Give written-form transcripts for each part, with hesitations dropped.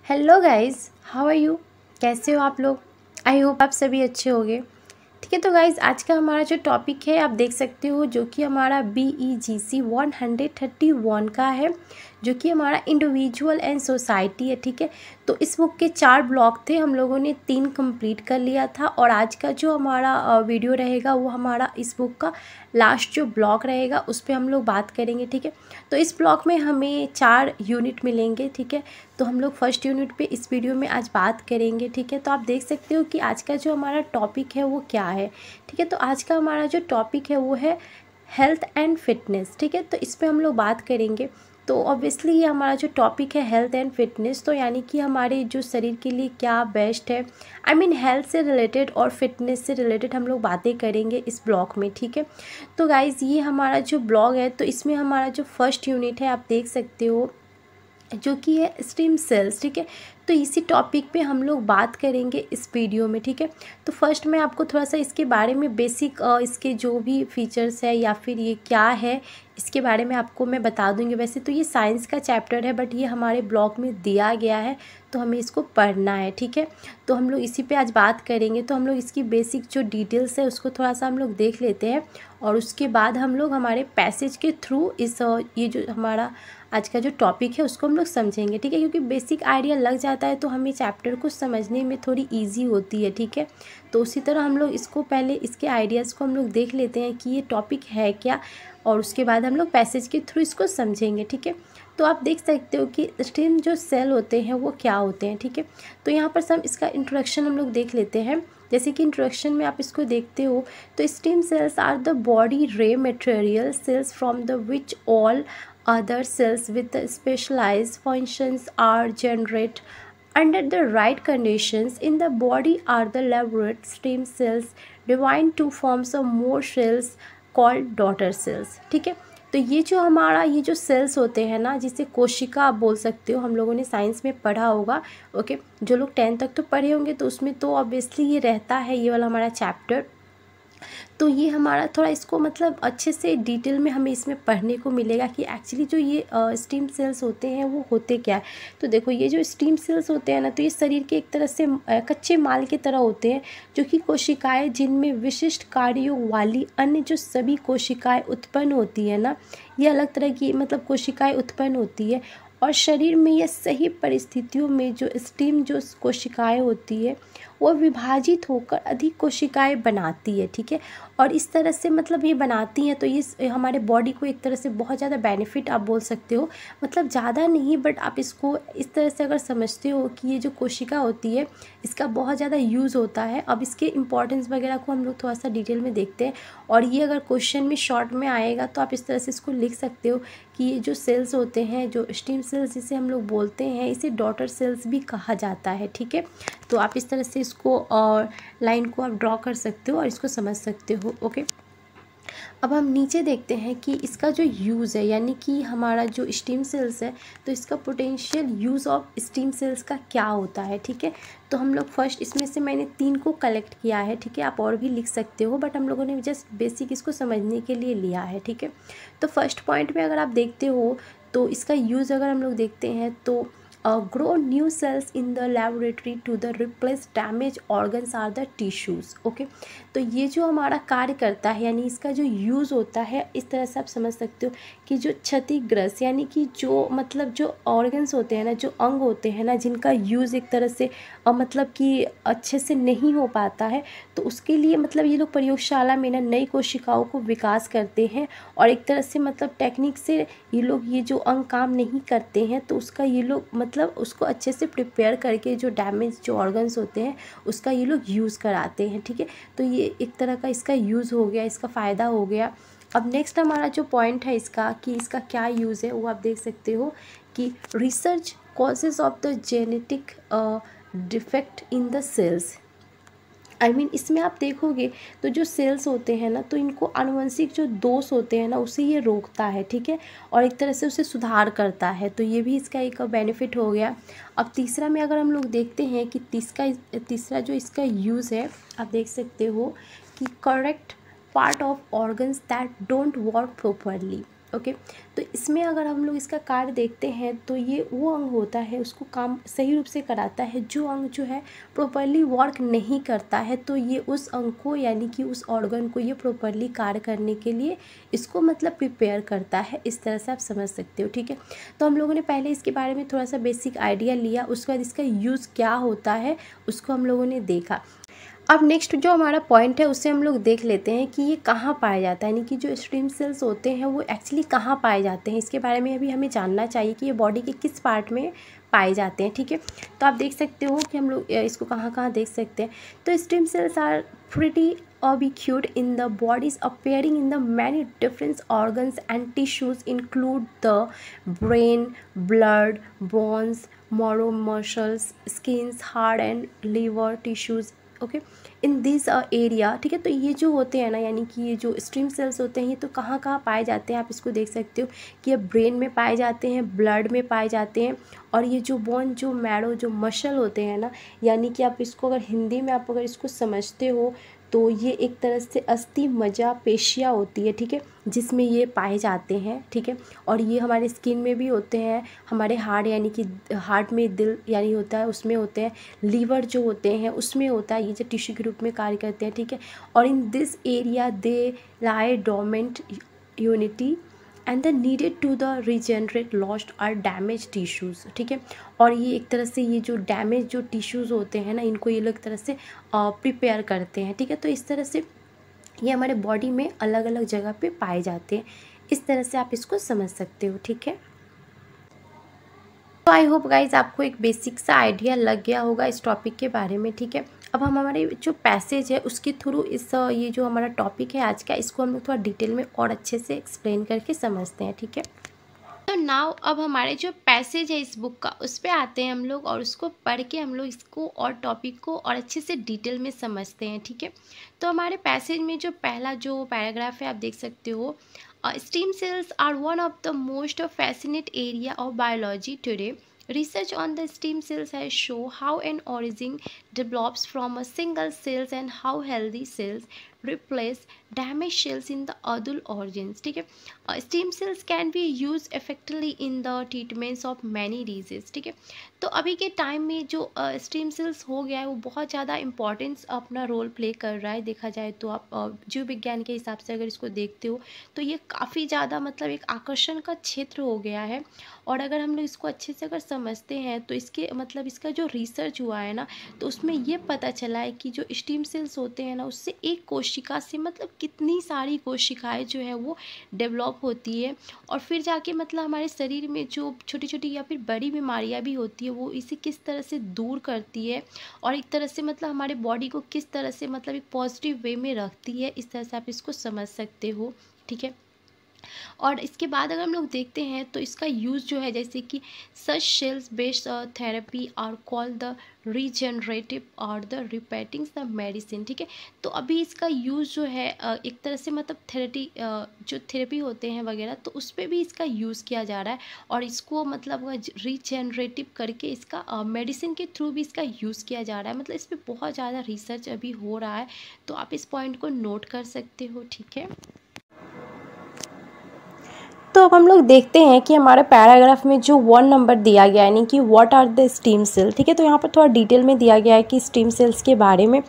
Hello guys, how are you. कैसे हो आप लोग। आई होप आप सभी अच्छे होंगे। ठीक है, तो गाइस आज का हमारा जो टॉपिक है आप देख सकते हो, जो कि हमारा BEGC 131 का है, जो कि हमारा इंडिविजुअल एंड सोसाइटी है। ठीक है, तो इस बुक के 4 ब्लॉक थे, हम लोगों ने 3 कंप्लीट कर लिया था और आज का जो हमारा वीडियो रहेगा वो हमारा इस बुक का लास्ट जो ब्लॉक रहेगा उस पर हम लोग बात करेंगे। ठीक है, तो इस ब्लॉक में हमें 4 यूनिट मिलेंगे। ठीक है, तो हम लोग फर्स्ट यूनिट पे इस वीडियो में आज बात करेंगे। ठीक है, तो आप देख सकते हो कि आज का जो हमारा टॉपिक है वो क्या है। ठीक है, तो आज का हमारा जो टॉपिक है वो है हेल्थ एंड फिटनेस। ठीक है, तो इस पर हम लोग बात करेंगे। तो ऑब्वियसली ये हमारा जो टॉपिक है हेल्थ एंड फिटनेस, तो यानी कि हमारे जो शरीर के लिए क्या बेस्ट है, आई मीन हेल्थ से रिलेटेड और फिटनेस से रिलेटेड हम लोग बातें करेंगे इस ब्लॉग में। ठीक है, तो गाइज़ ये हमारा जो ब्लॉग है, तो इसमें हमारा जो फर्स्ट यूनिट है आप देख सकते हो, जो कि है स्टेम सेल्स। ठीक है, तो इसी टॉपिक पे हम लोग बात करेंगे इस वीडियो में। ठीक है, तो फर्स्ट मैं आपको थोड़ा सा इसके बारे में बेसिक इसके जो भी फीचर्स है या फिर ये क्या है इसके बारे में आपको मैं बता दूंगी। वैसे तो ये साइंस का चैप्टर है बट ये हमारे ब्लॉग में दिया गया है तो हमें इसको पढ़ना है। ठीक है, तो हम लोग इसी पे आज बात करेंगे। तो हम लोग इसकी बेसिक जो डिटेल्स है उसको थोड़ा सा हम लोग देख लेते हैं और उसके बाद हम लोग हमारे पैसेज के थ्रू इस ये जो हमारा आज का जो टॉपिक है उसको हम लोग समझेंगे। ठीक है, क्योंकि बेसिक आइडिया लग जाता है तो हमें चैप्टर को समझने में थोड़ी इजी होती है। ठीक है, तो उसी तरह हम लोग इसको पहले इसके आइडियाज़ को हम लोग देख लेते हैं कि ये टॉपिक है क्या और उसके बाद हम लोग पैसेज के थ्रू इसको समझेंगे। ठीक है, तो आप देख सकते हो कि स्टेम जो सेल होते हैं वो क्या होते हैं। ठीक है, तो यहाँ पर सब इसका इंट्रोडक्शन हम लोग देख लेते हैं। जैसे कि इंट्रोडक्शन में आप इसको देखते हो तो stem cells are the body raw material cells from the which all other cells with the specialized functions are generated under the right conditions in the body are the elaborate stem cells divided to form some more cells called daughter cells। ठीक है, तो ये जो हमारा ये जो sales होते हैं ना, जिसे कोशिका आप बोल सकते हो, हम लोगों ने साइंस में पढ़ा होगा। ओके, जो लोग 10th तक तो पढ़े होंगे तो उसमें तो ऑब्वियसली ये रहता है, ये वाला हमारा चैप्टर। तो ये हमारा थोड़ा इसको मतलब अच्छे से डिटेल में हमें इसमें पढ़ने को मिलेगा कि एक्चुअली जो ये स्टीम सेल्स होते हैं वो होते क्या है। तो देखो ये जो स्टीम सेल्स होते हैं ना, तो ये शरीर के एक तरह से कच्चे माल की तरह होते हैं, जो कि कोशिकाएं जिनमें विशिष्ट कार्यों वाली अन्य जो सभी कोशिकाएं उत्पन्न होती है ना, ये अलग तरह की मतलब कोशिकाएं उत्पन्न होती है और शरीर में यह सही परिस्थितियों में जो स्टीम जो कोशिकाएं होती है वो विभाजित होकर अधिक कोशिकाएं बनाती है। ठीक है, और इस तरह से मतलब ये बनाती हैं तो ये हमारे बॉडी को एक तरह से बहुत ज़्यादा बेनिफिट आप बोल सकते हो, मतलब ज़्यादा नहीं बट आप इसको इस तरह से अगर समझते हो कि ये जो कोशिका होती है इसका बहुत ज़्यादा यूज़ होता है। अब इसके इंपॉर्टेंस वगैरह को हम लोग थोड़ा सा डिटेल में देखते हैं और ये अगर क्वेश्चन में शॉर्ट में आएगा तो आप इस तरह से इसको लिख सकते हो कि ये जो सेल्स होते हैं, जो स्टेम सेल्स जिसे हम लोग बोलते हैं, इसे डॉटर सेल्स भी कहा जाता है। ठीक है, तो आप इस तरह से इसको और लाइन को आप ड्रॉ कर सकते हो और इसको समझ सकते हो। ओके, अब हम नीचे देखते हैं कि इसका जो यूज़ है, यानी कि हमारा जो स्टीम सेल्स है तो इसका potential use of stem cells का क्या होता है। ठीक है, तो हम लोग फर्स्ट इसमें से मैंने 3 को कलेक्ट किया है। ठीक है, आप और भी लिख सकते हो बट हम लोगों ने जस्ट बेसिक इसको समझने के लिए लिया है। ठीक है, तो फर्स्ट पॉइंट में अगर आप देखते हो तो इसका यूज़ अगर हम लोग देखते हैं तो grow new cells in the laboratory to the replace damaged organs are the tissues। Okay, तो ये जो हमारा कार्य करता है यानी इसका जो यूज़ होता है, इस तरह से आप समझ सकते हो कि जो क्षतिग्रस्त यानी कि जो मतलब जो ऑर्गन्स होते हैं ना, जो अंग होते हैं ना, जिनका यूज़ एक तरह से मतलब कि अच्छे से नहीं हो पाता है, तो उसके लिए मतलब ये लोग प्रयोगशाला में ना नई कोशिकाओं को विकास करते हैं और एक तरह से मतलब टेक्निक से ये लोग ये जो अंग काम नहीं करते हैं तो उसका ये लोग मतलब उसको अच्छे से प्रिपेयर करके जो डैमेज जो ऑर्गन्स होते हैं उसका ये लोग यूज़ कराते हैं। ठीक है, तो ये एक तरह का इसका यूज़ हो गया, इसका फ़ायदा हो गया। अब नेक्स्ट हमारा जो पॉइंट है इसका कि इसका क्या यूज़ है वो आप देख सकते हो कि research causes of the genetic defect in the cells. I mean इसमें आप देखोगे तो जो सेल्स होते हैं ना, तो इनको आनुवंशिक जो दोष होते हैं ना उसे ये रोकता है। ठीक है, और एक तरह से उसे सुधार करता है, तो ये भी इसका एक बेनिफिट हो गया। अब तीसरा में अगर हम लोग देखते हैं कि तीसरा जो इसका यूज़ है आप देख सकते हो कि correct part of organs that don't work properly. Okay. तो इसमें अगर हम लोग इसका कार्य देखते हैं तो ये वो अंग होता है, उसको काम सही रूप से कराता है। जो अंग जो है प्रॉपरली वर्क नहीं करता है तो ये उस अंग को यानी कि उस ऑर्गन को ये प्रॉपरली कार्य करने के लिए इसको मतलब प्रिपेयर करता है। इस तरह से आप समझ सकते हो, ठीक है। तो हम लोगों ने पहले इसके बारे में थोड़ा सा बेसिक आइडिया लिया, उसके बाद इसका यूज़ क्या होता है उसको हम लोगों ने देखा। अब नेक्स्ट जो हमारा पॉइंट है उससे हम लोग देख लेते हैं कि ये कहाँ पाया जाता है, यानी कि जो स्टेम सेल्स होते हैं वो एक्चुअली कहाँ पाए जाते हैं। इसके बारे में अभी हमें जानना चाहिए कि ये बॉडी के किस पार्ट में पाए जाते हैं, ठीक है। तो आप देख सकते हो कि हम लोग इसको कहाँ कहाँ देख सकते हैं। तो stem cells are pretty ubiquitous in the bodies, appearing in the many different organs and tissues, include the brain, blood, bones, marrow, muscles, skins, heart and liver tissues, okay, in this area, ठीक है। तो ये जो होते हैं ना, यानी कि ये जो स्टेम सेल्स होते हैं ये तो कहाँ कहाँ पाए जाते हैं, आप इसको देख सकते हो कि ये ब्रेन में पाए जाते हैं, ब्लड में पाए जाते हैं, और ये जो बोन, जो मैरो, जो मसल होते हैं ना, यानी कि आप इसको अगर हिंदी में आप अगर इसको समझते हो तो ये एक तरह से अस्थि मज्जा पेशियाँ होती है, ठीक है, जिसमें ये पाए जाते हैं, ठीक है। और ये हमारे स्किन में भी होते हैं, हमारे हार्ट यानी कि हार्ट में दिल यानी होता है उसमें होते हैं, लीवर जो होते हैं उसमें होता है, ये जो टिश्यू के रूप में कार्य करते हैं, ठीक है। और in this area they lie dormant unity and the needed to the regenerate lost or damage tissues, ठीक है। और ये एक तरह से ये जो डैमेज जो टिश्यूज़ होते हैं ना, इनको ये लोग तरह से प्रिपेयर करते हैं, ठीक है। तो इस तरह से ये हमारे बॉडी में अलग अलग जगह पे पाए जाते हैं। इस तरह से आप इसको समझ सकते हो, ठीक है। तो आई होप गाइज आपको एक बेसिक सा आइडिया लग गया होगा इस टॉपिक के बारे में, ठीक है। अब हम हमारे जो पैसेज है उसके थ्रू इस ये जो हमारा टॉपिक है आज का, इसको हम लोग थोड़ा डिटेल में और अच्छे से एक्सप्लेन करके समझते हैं, ठीक है। तो नाउ अब हमारे जो पैसेज है इस बुक का उस पर आते हैं हम लोग, और उसको पढ़ के हम लोग इसको और टॉपिक को और अच्छे से डिटेल में समझते हैं, ठीक है। तो हमारे पैसेज में जो पहला जो पैराग्राफ है आप देख सकते हो, stem cells are one of the most fascinate area of biology today. Research on the stem cells has shown how an origin develops from a single cells and how healthy cells replace damaged cells in the adult organs, ठीक है। Stem cells can be use effectively in the treatments of many disease, ठीक है। तो अभी के time में जो stem cells हो गया है वो बहुत ज़्यादा इंपॉर्टेंस अपना रोल प्ले कर रहा है। देखा जाए तो आप जीव विज्ञान के हिसाब से अगर इसको देखते हो तो ये काफ़ी ज़्यादा मतलब एक आकर्षण का क्षेत्र हो गया है। और अगर हम लोग इसको अच्छे से अगर समझते हैं तो इसके मतलब इसका जो रिसर्च हुआ है ना, तो उसमें ये पता चला है कि जो स्टेम सेल्स होते हैं ना, उससे एक कोशिका से मतलब कितनी सारी कोशिकाएं जो है वो डेवलप होती है, और फिर जाके मतलब हमारे शरीर में जो छोटी छोटी या फिर बड़ी बीमारियां भी होती है वो इसे किस तरह से दूर करती है, और एक तरह से मतलब हमारे बॉडी को किस तरह से मतलब एक पॉजिटिव वे में रखती है। इस तरह से आप इसको समझ सकते हो, ठीक है। और इसके बाद अगर हम लोग देखते हैं तो इसका यूज़ जो है, जैसे कि such cells based therapy are called the regenerative और द रिपेटिंग द मेडिसिन, ठीक है। तो अभी इसका यूज़ जो है एक तरह से मतलब जो थेरेपी होते हैं वगैरह, तो उस पर भी इसका यूज़ किया जा रहा है, और इसको मतलब रीजनरेटिव करके इसका मेडिसिन के थ्रू भी इसका यूज़ किया जा रहा है। मतलब इस पर बहुत ज़्यादा रिसर्च अभी हो रहा है, तो आप इस पॉइंट को नोट कर सकते हो, ठीक है। तो अब हम लोग देखते हैं कि हमारे पैराग्राफ में जो 1 नंबर दिया गया है, यानी कि what are the stem cell, ठीक है। तो यहाँ पर थोड़ा डिटेल में दिया गया है कि स्टेम सेल्स के बारे में।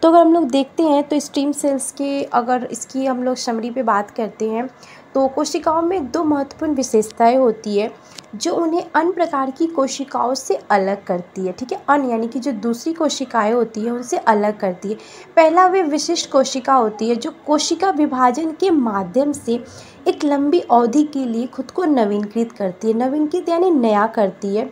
तो अगर हम लोग देखते हैं तो स्टेम सेल्स के अगर इसकी हम लोग समरी पे बात करते हैं तो कोशिकाओं में 2 महत्वपूर्ण विशेषताएं होती है जो उन्हें अन्य प्रकार की कोशिकाओं से अलग करती है, ठीक है। अन्य यानी कि जो दूसरी कोशिकाएं होती है उनसे अलग करती है। पहला वे विशिष्ट कोशिका होती है जो कोशिका विभाजन के माध्यम से एक लंबी अवधि के लिए खुद को नवीनीकृत करती है। नवीनीकृत यानी नया करती है।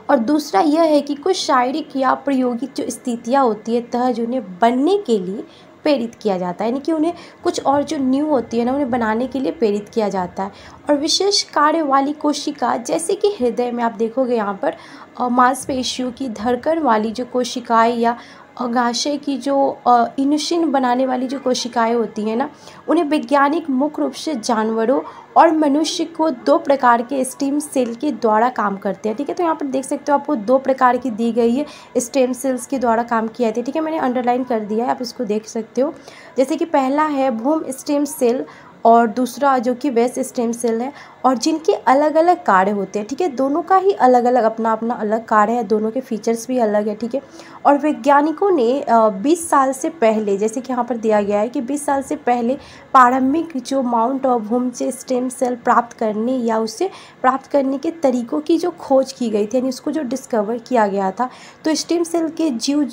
और दूसरा यह है कि कुछ शारीरिक या प्रायोगिक जो स्थितियाँ होती है तहज उन्हें बनने के लिए प्रेरित किया जाता है, यानी कि उन्हें कुछ और जो न्यू होती है ना उन्हें बनाने के लिए प्रेरित किया जाता है। और विशेष कार्य वाली कोशिका जैसे कि हृदय में आप देखोगे यहाँ पर मांसपेशियों की धड़कन वाली जो कोशिकाएं या अगाशय की जो इन्सुलिन बनाने वाली जो कोशिकाएं होती हैं ना, उन्हें वैज्ञानिक मुख्य रूप से जानवरों और मनुष्य को 2 प्रकार के स्टेम सेल के द्वारा काम करते हैं, ठीक है। तो यहाँ पर देख सकते हो आपको 2 प्रकार की दी गई है, स्टेम सेल्स के द्वारा काम किया जाता है, ठीक है। मैंने अंडरलाइन कर दिया है, आप इसको देख सकते हो। जैसे कि पहला है भूम स्टेम सेल और दूसरा जो कि वेस्ट स्टेम सेल है, और जिनके अलग अलग कार्य होते हैं, ठीक है। दोनों का ही अलग अलग अपना अपना अलग कार्य है, दोनों के फीचर्स भी अलग है, ठीक है। और वैज्ञानिकों ने 20 साल से पहले, जैसे कि यहाँ पर दिया गया है कि 20 साल से पहले प्रारंभिक जो माउंट ऑफ होम से स्टेम सेल प्राप्त करने या उसे प्राप्त करने के तरीकों की जो खोज की गई थी, यानी उसको जो डिस्कवर किया गया था। तो स्टेम सेल के जीव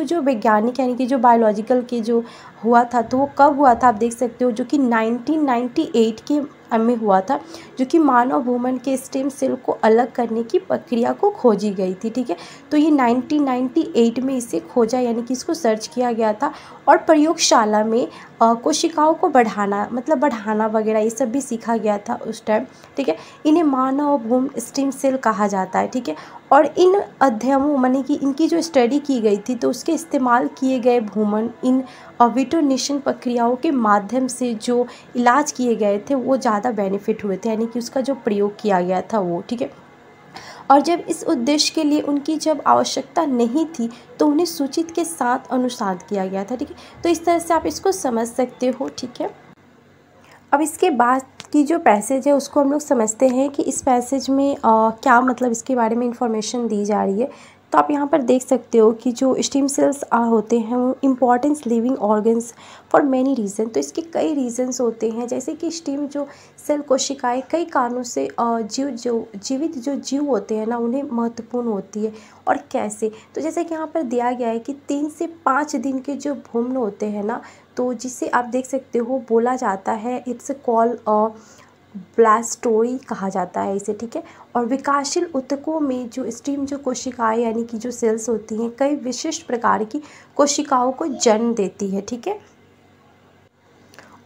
जो वैज्ञानिक यानी कि जो बायोलॉजिकल के जो हुआ था, तो वो कब हुआ था आप देख सकते हो, जो कि 1998 के में हुआ था, जो कि मानव भ्रूण के स्टेम सेल को अलग करने की प्रक्रिया को खोजी गई थी, ठीक है। तो ये 1998 में इसे खोजा, यानी कि इसको सर्च किया गया था, और प्रयोगशाला में कोशिकाओं को बढ़ाना वगैरह ये सब भी सीखा गया था उस टाइम, ठीक है। इन्हें मानव भ्रूण स्टेम सेल कहा जाता है, ठीक है। और इन अध्ययनों माने कि इनकी जो स्टडी की गई थी, तो उसके इस्तेमाल किए गए भ्रूण इन विट्रोनेशन प्रक्रियाओं के माध्यम से जो इलाज किए गए थे वो ज़्यादा बेनिफिट हुए थे, यानी कि उसका जो प्रयोग किया गया था वो, ठीक है। और जब इस उद्देश्य के लिए उनकी जब आवश्यकता नहीं थी, तो उन्हें सूचित के साथ अनुसार किया गया था, ठीक है। तो इस तरह से आप इसको समझ सकते हो, ठीक है। अब इसके बाद की जो पैसेज है उसको हम लोग समझते हैं कि इस पैसेज में क्या मतलब इसके बारे में इंफॉर्मेशन दी जा रही है। तो आप यहाँ पर देख सकते हो कि जो स्टेम सेल्स होते हैं वो importance living organs for many reason. तो इसके कई रीजंस होते हैं, जैसे कि स्टेम जो सेल कोशिकाएं कई कारणों से जीवित जो जीव होते हैं ना, उन्हें महत्वपूर्ण होती है। और कैसे, तो जैसे कि यहाँ पर दिया गया है कि 3 से 5 दिन के जो भ्रूण होते हैं ना, तो जिसे आप देख सकते हो बोला जाता है, इट्स कॉल ब्लास्टोरी कहा जाता है इसे, ठीक है। और विकासशील ऊतकों में जो स्टेम जो कोशिकाएं यानी कि जो सेल्स होती हैं, कई विशिष्ट प्रकार की कोशिकाओं को जन्म देती है, ठीक है।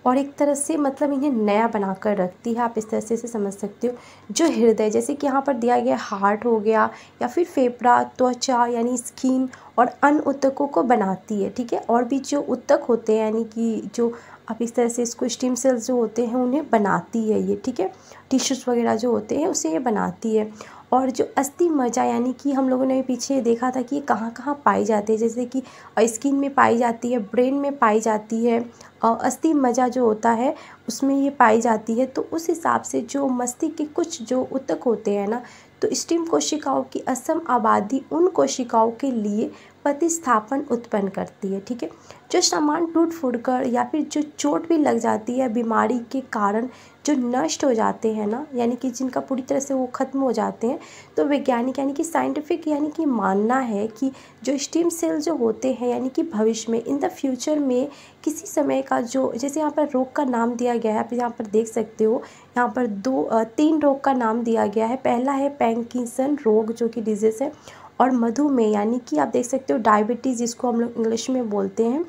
और एक तरह से मतलब इन्हें नया बनाकर रखती है, आप इस तरह से इसे समझ सकते हो। जो हृदय, जैसे कि यहाँ पर दिया गया हार्ट हो गया, या फिर फेफड़ा, त्वचा यानी स्किन और अन्य ऊतकों को बनाती है, ठीक है। और भी जो ऊतक होते हैं, यानी कि जो आप इस तरह से इसको स्टेम सेल्स जो होते हैं उन्हें बनाती है ये, ठीक है। टिश्यूज़ वगैरह जो होते हैं उसे ये बनाती है। और जो अस्थि मज्जा, यानी कि हम लोगों ने पीछे देखा था कि ये कहाँ कहाँ पाई जाती है, जैसे कि स्किन में पाई जाती है, ब्रेन में पाई जाती है, अस्थि मज्जा जो होता है उसमें ये पाई जाती है। तो उस हिसाब से जो मस्तिष्क के कुछ जो ऊतक होते हैं ना, तो स्टेम कोशिकाओं की असम आबादी उन कोशिकाओं के लिए प्रतिस्थापन उत्पन्न करती है, ठीक है। जो सामान टूट फूट कर या फिर जो चोट भी लग जाती है बीमारी के कारण जो नष्ट हो जाते हैं ना, यानी कि जिनका पूरी तरह से वो ख़त्म हो जाते हैं, तो वैज्ञानिक यानी कि साइंटिफिक यानी कि मानना है कि जो स्टेम सेल जो होते हैं, यानी कि भविष्य में इन द फ्यूचर में किसी समय का जो, जैसे यहाँ पर रोग का नाम दिया गया है, आप यहाँ पर देख सकते हो, यहाँ पर 3 रोग का नाम दिया गया है। पहला है पैंकिसन रोग जो कि डिजीज़ है, और मधुमेह यानी कि आप देख सकते हो डायबिटीज़ जिसको हम लोग इंग्लिश में बोलते हैं,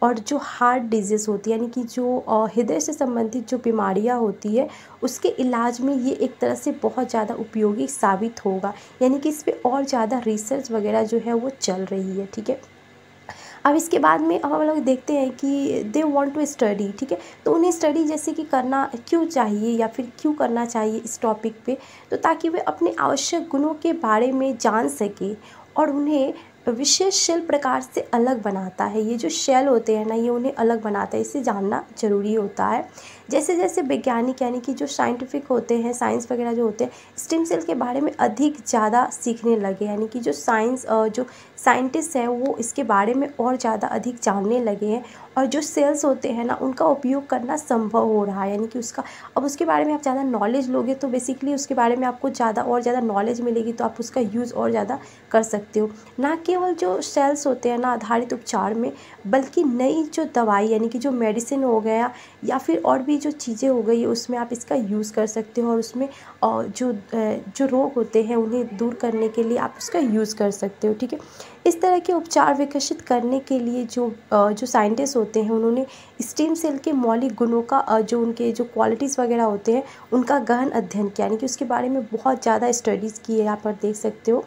और जो हार्ट डिजीज़ होती है यानी कि जो हृदय से संबंधित जो बीमारियां होती है उसके इलाज में ये एक तरह से बहुत ज़्यादा उपयोगी साबित होगा, यानी कि इस पर और ज़्यादा रिसर्च वगैरह जो है वो चल रही है, ठीक है। अब इसके बाद में अब हम लोग देखते हैं कि दे वांट टू स्टडी, ठीक है। तो उन्हें स्टडी जैसे कि करना क्यों चाहिए या फिर क्यों करना चाहिए इस टॉपिक पे, तो ताकि वे अपने आवश्यक गुणों के बारे में जान सके, और उन्हें विशेष शेल प्रकार से अलग बनाता है। ये जो शेल होते हैं ना, ये उन्हें अलग बनाता है, इसे जानना जरूरी होता है। जैसे जैसे वैज्ञानिक यानी कि जो साइंटिफिक होते हैं, साइंस वगैरह जो होते हैं, स्टेम सेल के बारे में अधिक ज़्यादा सीखने लगे, यानी कि जो जो साइंटिस्ट हैं वो इसके बारे में और ज़्यादा अधिक जानने लगे हैं, और जो सेल्स होते हैं ना उनका उपयोग करना संभव हो रहा है, यानी कि उसका अब उसके बारे में आप ज़्यादा नॉलेज लोगे तो बेसिकली उसके बारे में आपको ज़्यादा और ज़्यादा नॉलेज मिलेगी, तो आप उसका यूज़ और ज़्यादा कर सकते हो। ना केवल जो सेल्स होते हैं ना आधारित उपचार में, बल्कि नई जो दवाई यानी कि जो मेडिसिन हो गया या फिर और भी जो चीज़ें हो गई उसमें आप इसका यूज़ कर सकते हो, और उसमें जो रोग होते हैं उन्हें दूर करने के लिए आप उसका यूज़ कर सकते हो, ठीक है। इस तरह के उपचार विकसित करने के लिए जो साइंटिस्ट होते हैं उन्होंने स्टेम सेल के मौलिक गुणों का जो उनके जो क्वालिटीज़ वगैरह होते हैं उनका गहन अध्ययन किया, यानी कि उसके बारे में बहुत ज़्यादा स्टडीज़ की है, यहाँ पर देख सकते हो,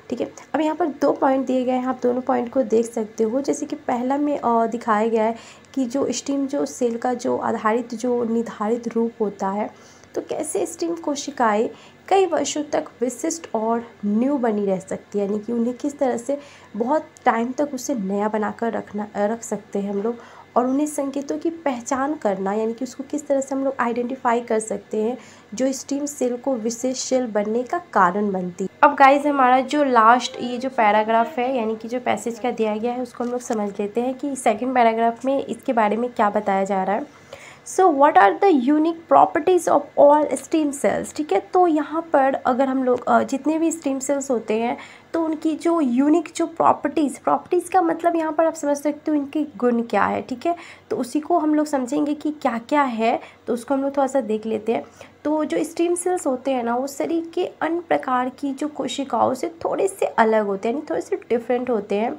ठीक है। अब यहाँ पर 2 पॉइंट दिए गए हैं, आप दोनों पॉइंट को देख सकते हो। जैसे कि पहला में दिखाया गया है कि जो स्टेम जो सेल का जो आधारित जो निर्धारित रूप होता है, तो कैसे स्टेम कोशिकाएं कई वर्षों तक विशिष्ट और न्यू बनी रह सकती है, यानी कि उन्हें किस तरह से बहुत टाइम तक उसे नया बनाकर रख सकते हैं हम लोग। और उन्हें संकेतों की पहचान करना, यानी कि उसको किस तरह से हम लोग आइडेंटिफाई कर सकते हैं जो स्टेम सेल को विशेष सेल बनने का कारण बनती। अब गाइज हमारा जो लास्ट ये जो पैराग्राफ है, यानी कि जो पैसेज का दिया गया है, उसको हम लोग समझ लेते हैं कि सेकंड पैराग्राफ में इसके बारे में क्या बताया जा रहा है। So what are the unique properties of all stem cells. ठीक है, तो यहाँ पर अगर हम लोग जितने भी स्टेम सेल्स होते हैं तो उनकी जो यूनिक जो प्रॉपर्टीज़ का मतलब यहाँ पर आप समझ सकते हो इनके गुण क्या है। ठीक है, तो उसी को हम लोग समझेंगे कि क्या क्या है, तो उसको हम लोग थोड़ा सा देख लेते हैं। तो जो स्टेम सेल्स होते हैं ना, वो शरीर के अन्य प्रकार की जो कोशिकाओं से थोड़े से अलग होते हैं, यानी थोड़े से डिफरेंट होते हैं।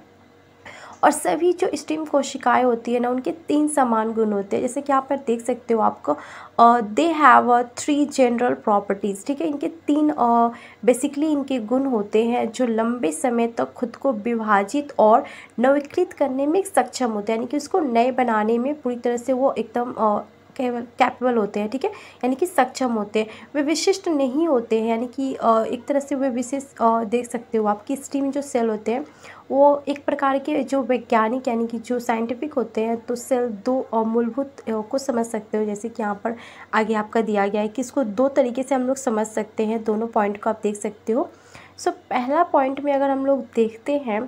और सभी जो स्टेम कोशिकाएं होती है ना, उनके 3 समान गुण होते हैं। जैसे कि यहाँ पर देख सकते हो आपको दे हैव 3 जनरल प्रॉपर्टीज़। ठीक है, इनके 3 बेसिकली इनके गुण होते हैं जो लंबे समय तक खुद को विभाजित और नवीकृत करने में सक्षम होते हैं, यानी कि उसको नए बनाने में पूरी तरह से वो एकदम कैपेबल होते हैं। ठीक है, यानी कि सक्षम होते हैं। वे विशिष्ट नहीं होते हैं, यानी कि एक तरह से वे विशेष देख सकते हो आपकी स्टेम जो सेल होते हैं वो एक प्रकार के जो वैज्ञानिक यानी कि जो साइंटिफिक होते हैं, तो सेल 2 मूलभूत को समझ सकते हो। जैसे कि यहाँ पर आगे आपका दिया गया है कि इसको 2 तरीके से हम लोग समझ सकते हैं, दोनों पॉइंट को आप देख सकते हो। सो पहला पॉइंट में अगर हम लोग देखते हैं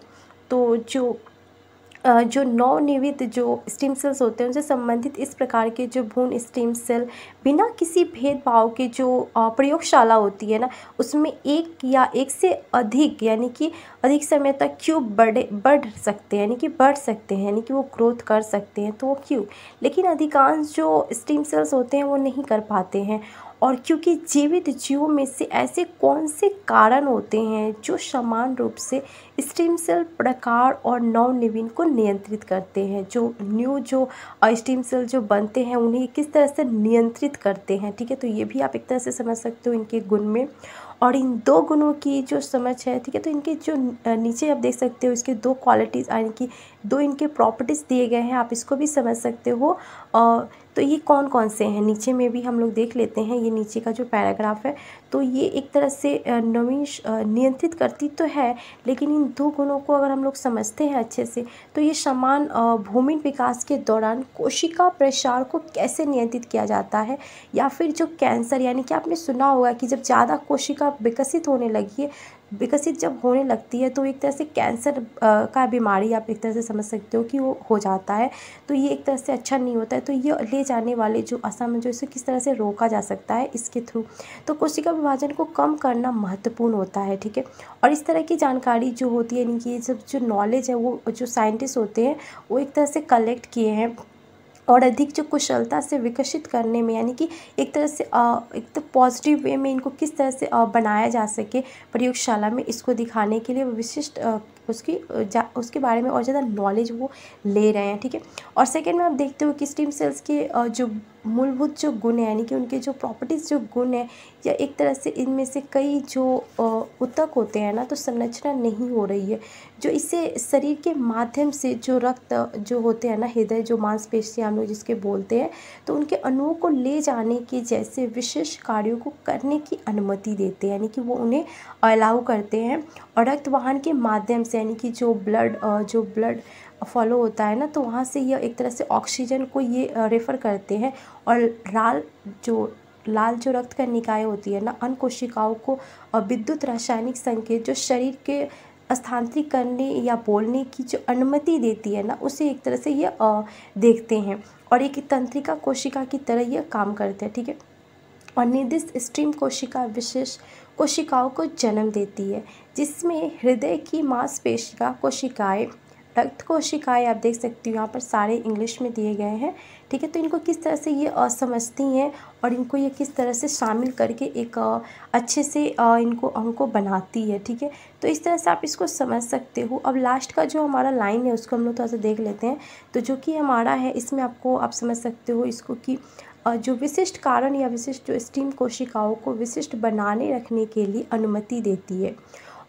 तो जो नवनिर्मित जो स्टेम सेल्स होते हैं उनसे संबंधित इस प्रकार के जो भ्रूण स्टेम सेल बिना किसी भेदभाव के जो प्रयोगशाला होती है ना, उसमें एक या एक से अधिक यानी कि अधिक समय तक क्यूब बढ़ सकते हैं, यानी कि बढ़ सकते हैं, यानी कि वो ग्रोथ कर सकते हैं, तो वो क्यूब। लेकिन अधिकांश जो स्टेम सेल्स होते हैं वो नहीं कर पाते हैं। और क्योंकि जीवित जीवों में से ऐसे कौन से कारण होते हैं जो समान रूप से स्टेम सेल प्रकार और नवनिर्माण को नियंत्रित करते हैं, जो स्टेम सेल जो बनते हैं उन्हें किस तरह से नियंत्रित करते हैं। ठीक है, तो ये भी आप एक तरह से समझ सकते हो इनके गुण में। और इन 2 गुणों की जो समझ है, ठीक है, तो इनके जो नीचे आप देख सकते हो इसके 2 क्वालिटीज़ यानी कि 2 इनके प्रॉपर्टीज़ दिए गए हैं, आप इसको भी समझ सकते हो। तो ये कौन कौन से हैं नीचे में भी हम लोग देख लेते हैं। ये नीचे का जो पैराग्राफ है तो ये एक तरह से नियंत्रित करती तो है, लेकिन इन 2 गुणों को अगर हम लोग समझते हैं अच्छे से तो ये समान भूमि विकास के दौरान कोशिका प्रसार को कैसे नियंत्रित किया जाता है, या फिर जो कैंसर यानी कि आपने सुना होगा कि जब ज़्यादा कोशिका विकसित जब होने लगती है तो एक तरह से कैंसर का बीमारी आप एक तरह से समझ सकते हो कि वो हो जाता है। तो ये एक तरह से अच्छा नहीं होता है। तो ये ले जाने वाले जो असामंजस्य किस तरह से रोका जा सकता है इसके थ्रू, तो कोशिका विभाजन को कम करना महत्वपूर्ण होता है। ठीक है, और इस तरह की जानकारी जो होती है, यानी कि ये सब जो नॉलेज है वो जो साइंटिस्ट होते हैं वो एक तरह से कलेक्ट किए हैं और अधिक जो कुशलता से विकसित करने में, यानी कि एक तरह से एक तो पॉजिटिव वे में इनको किस तरह से बनाया जा सके प्रयोगशाला में, इसको दिखाने के लिए विशिष्ट उसके बारे में और ज़्यादा नॉलेज वो ले रहे हैं। ठीक है, और सेकेंड में आप देखते हो कि स्टेम सेल्स के जो मूलभूत जो गुण है, यानी कि उनके जो प्रॉपर्टीज़ जो गुण है, या एक तरह से इनमें से कई जो ऊतक होते हैं ना, तो संरचना नहीं हो रही है, जो इसे शरीर के माध्यम से जो रक्त जो होते हैं ना, हृदय जो मांसपेशियां हम लोग जिसके बोलते हैं, तो उनके अणुओं को ले जाने के जैसे विशेष कार्यों को करने की अनुमति देते हैं, यानी कि वो उन्हें अलाउ करते हैं। और रक्त वाहन के माध्यम से, यानी कि जो ब्लड फॉलो होता है ना, तो वहाँ से ये एक तरह से ऑक्सीजन को ये रेफ़र करते हैं। और लाल जो रक्त का निकाय होती है ना, अन्य कोशिकाओं को विद्युत रासायनिक संकेत जो शरीर के स्थानांतरित करने या बोलने की जो अनुमति देती है ना, उसे एक तरह से ये देखते हैं और एक तंत्रिका कोशिका की तरह ये काम करते हैं। ठीक है, और निर्दिष्ट स्टेम कोशिका विशेष कोशिकाओं को जन्म देती है, जिसमें हृदय की मांसपेशिका कोशिकाएं, रक्त कोशिकाएं आप देख सकती हो यहाँ पर सारे इंग्लिश में दिए गए हैं। ठीक है, तो इनको किस तरह से ये समझती हैं और इनको ये किस तरह से शामिल करके एक अच्छे से इनको बनाती है। ठीक है, तो इस तरह से आप इसको समझ सकते हो। अब लास्ट का जो हमारा लाइन है उसको हम लोग थोड़ा सा देख लेते हैं। तो जो कि हमारा है इसमें आपको आप समझ सकते हो इसको कि जो विशिष्ट कारण या विशिष्ट जो स्टेम कोशिकाओं को विशिष्ट बनाने रखने के लिए अनुमति देती है।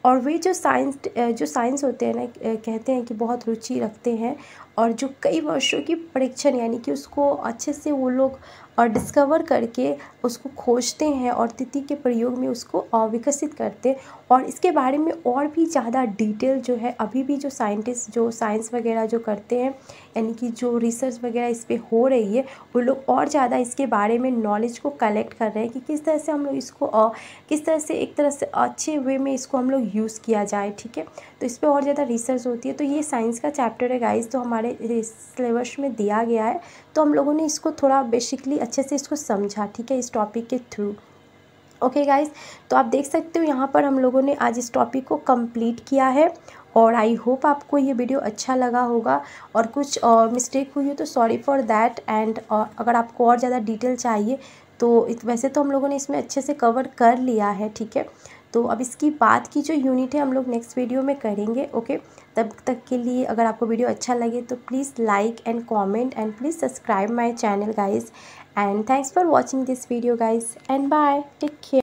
और वे जो साइंस होते हैं ना, कहते हैं कि बहुत रुचि रखते हैं और जो कई वर्षों की परीक्षण यानी कि उसको अच्छे से वो लोग डिस्कवर करके उसको खोजते हैं और तिथि के प्रयोग में उसको विकसित करते हैं। और इसके बारे में और भी ज़्यादा डिटेल जो है अभी भी जो साइंटिस्ट जो साइंस वगैरह जो करते हैं यानी कि जो रिसर्च वगैरह इस पर हो रही है वो लोग और ज़्यादा इसके बारे में नॉलेज को कलेक्ट कर रहे हैं कि किस तरह से हम लोग इसको किस तरह से एक तरह से अच्छे वे में इसको हम लोग यूज़ किया जाए। ठीक है, तो इस पर और ज़्यादा रिसर्च होती है। तो ये साइंस का चैप्टर है गाइस, तो हमारे सिलेबस में दिया गया है, तो हम लोगों ने इसको थोड़ा बेसिकली अच्छे से इसको समझा। ठीक है, इस टॉपिक के थ्रू। ओके गाइस, तो आप देख सकते हो यहाँ पर हम लोगों ने आज इस टॉपिक को कंप्लीट किया है और आई होप आपको ये वीडियो अच्छा लगा होगा और कुछ मिस्टेक हुई हो तो सॉरी फॉर दैट। एंड अगर आपको और ज़्यादा डिटेल चाहिए तो वैसे तो हम लोगों ने इसमें अच्छे से कवर कर लिया है। ठीक है, तो अब इसकी बात की जो यूनिट है हम लोग नेक्स्ट वीडियो में करेंगे। ओके, तब तक के लिए अगर आपको वीडियो अच्छा लगे तो please like and comment and please subscribe my channel guys. And thanks for watching this video guys and bye, take care.